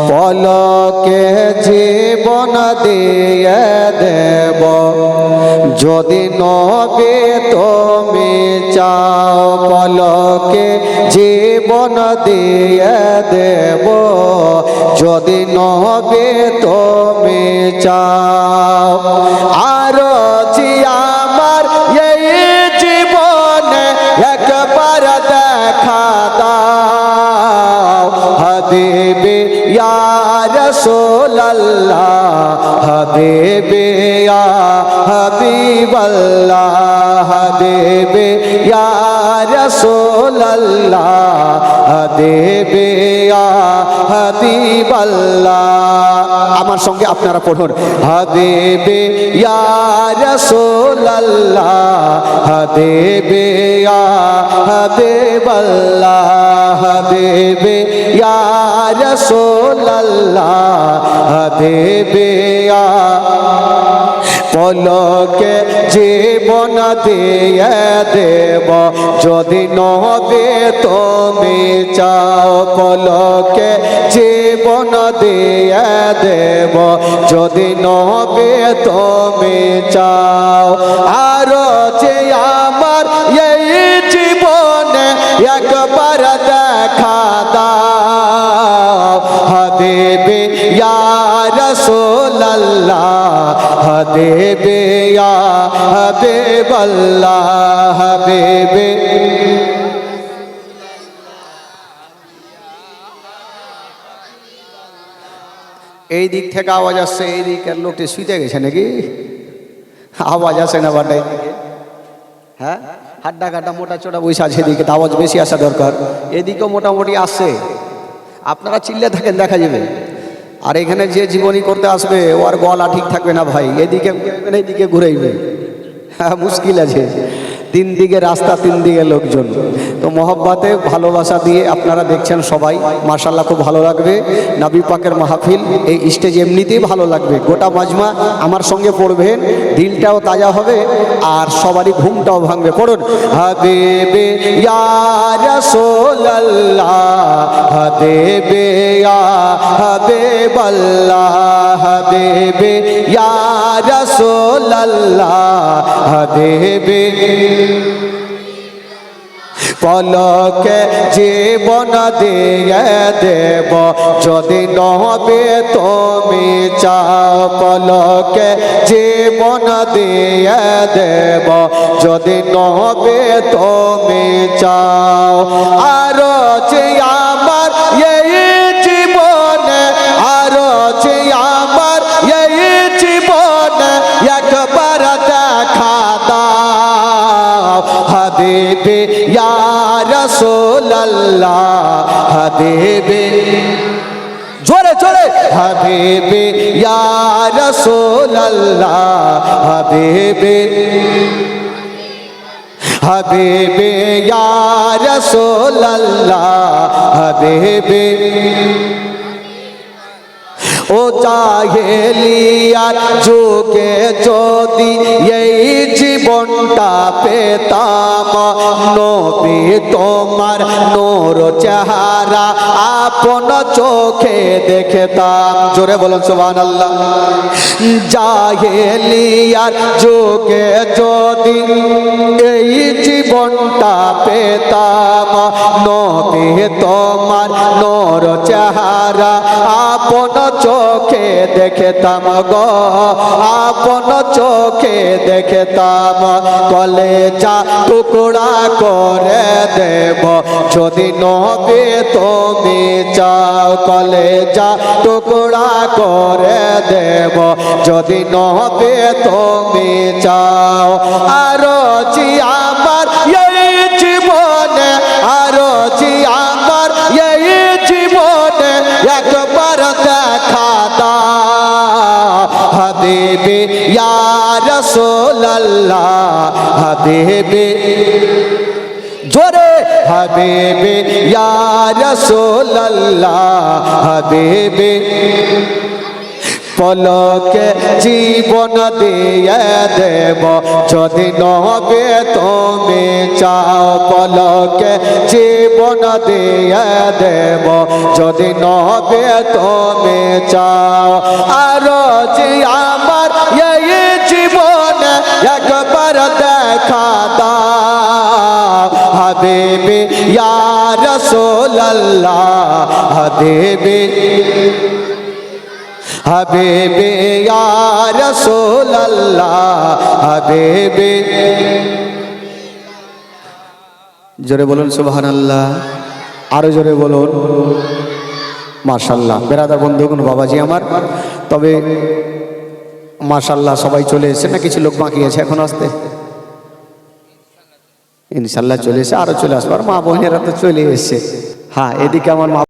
পলকে জীবন দিয়ে দেব যদি নবী তুমি চাও। পলকে জীবন দিয়ে দেব যদি নবী তুমি চাও। আর জি আমার এই জীবনে একবার দেখা দাও। হাবিবি ইয়া রাসূলুল্লাহ, হাবিবি ইয়া হাবিবাল্লাহ, হাবিবি ইয়া রাসূলুল্লাহ, হাবিবি ইয়া হাবিবাল্লাহ। আমার সঙ্গে আপনারা পড়ুন, হাবিবি ইয়া রাসূলুল্লাহ, হাবিবি ইয়া হাবিবাল্লাহ, হাবিবি ইয়া রাসূলুল্লাহ, হাবিবি ইয়া। পলকে জীবন দিয়ে দেব যদি নবী তুমি চাও। পলকে জীবন দিয়ে দেব যদি নবী তুমি চাও। আর যে আমার এই জীবনে একবার দেখা দাও। হাবিবি ইয়া রাসূলুল্লাহ, হাবিবি ইয়া হাবিবাল্লাহ, হাবিবি। এই দিক থেকে আওয়াজ আসছে, এই দিকের লোকটি শুইতে গেছে নাকি? আওয়াজ আসে না বাটাই দিকে? হ্যাঁ, হাড্ডা কাটা মোটা চোটা বসে আছে, এদিকে আওয়াজ বেশি আসা দরকার। এদিকেও মোটামুটি আসছে, আপনারা চিল্লে থাকেন দেখা যাবে। আর এখানে যে জীবনী করতে আসবে ওর গলা ঠিক থাকবে না ভাই, এদিকে এইদিকে ঘুরেইবে, হ্যাঁ মুশকিল আছে। তিন দিকে রাস্তা, তিন দিকে লোকজন। তো মহব্বতে ভালোবাসা দিয়ে আপনারা দেখছেন সবাই, মাশাআল্লাহ খুব ভালো লাগবে। নবী পাকের মাহফিল, এই স্টেজ এমনিতেই ভালো লাগবে। গোটা মাজমা আমার সঙ্গে পড়বেন, দিলটাও তাজা হবে আর সবারই ঘুমটাও ভাঙবে। পড়ুন, হাবিবি ইয়া রাসূলুল্লাহ, হাবিবি ইয়া হাবিবাল্লাহ, হাবিবি ইয়া রাসূলুল্লাহ, হাবিবি। পলকে জীবন দিয়ে দেব যদি নবী তুমি চাও। পলকে জীবন দিয়ে দেব যদি নবী তুমি চাও। আর যে আমার এই জীবনে, আর যে আমার এই জীবনে একবার দেখা দাও। হাবিবি ইয়া রাসূলুল্লাহ, হাবিবি, জোরে জোরে, হাবিবি ইয়া রাসূলুল্লাহ, হাবিবি, হাবিবি ইয়া রাসূলুল্লাহ, হাবিবি। ও জাহেলিয়ার যুগে যদি এই জীবনটা পেতাম, নবী তোমার নূর চেহারা আপন চোখে দেখতাম। জোরে বলুন সুবহানাল্লাহ। জাহেলিয়ার যুগে যদি এই জীবনটা পেতাম, নবী তোমার নূর চেহারা আপন চোখে দেখতাম গো, আপন চোখে দেখতাম। কলেজা টুকরা করে দেব যদি নবী তুমি চাও। কলেজা টুকরা করে দেব যদি নবী তুমি চাও। আরো জি আমার এই জীবনে, আরো জি আমার এই জীবনে একবার দেখা দাও। হাবিবি ইয়া রাসূলুল্লাহ, হাবিবি, জোরে, হাবিবি ইয়া রাসূলুল্লাহ, হাবিবি। পলকে জীবন দিয়ে দেব যদি নবে তুমি চাও পলকে জীবন দিয়ে দেব যদি নবে তুমি চাও আর যে আমার এই জীবনে একবার দেখা দাও হাবিবি ইয়া রাসূলুল্লাহ হাবিবি হাবিবি ইয়া রাসূলুল্লাহ হাবিবি জোরে বলুন সুবহানাল্লাহ আরো জোরে বলুন মাশাআল্লাহ বেরাদার বন্ধুগণ বাবাজি আমার তবে মাশাআল্লাহ সবাই চলে এসেছে না কিছু লোক বাকি আছে এখন আসতে ইনশাআল্লাহ চলে এসে আরো চলে আসবে আর মা বোনেরা তো চলে এসেছে হ্যাঁ এদিকে আমার মা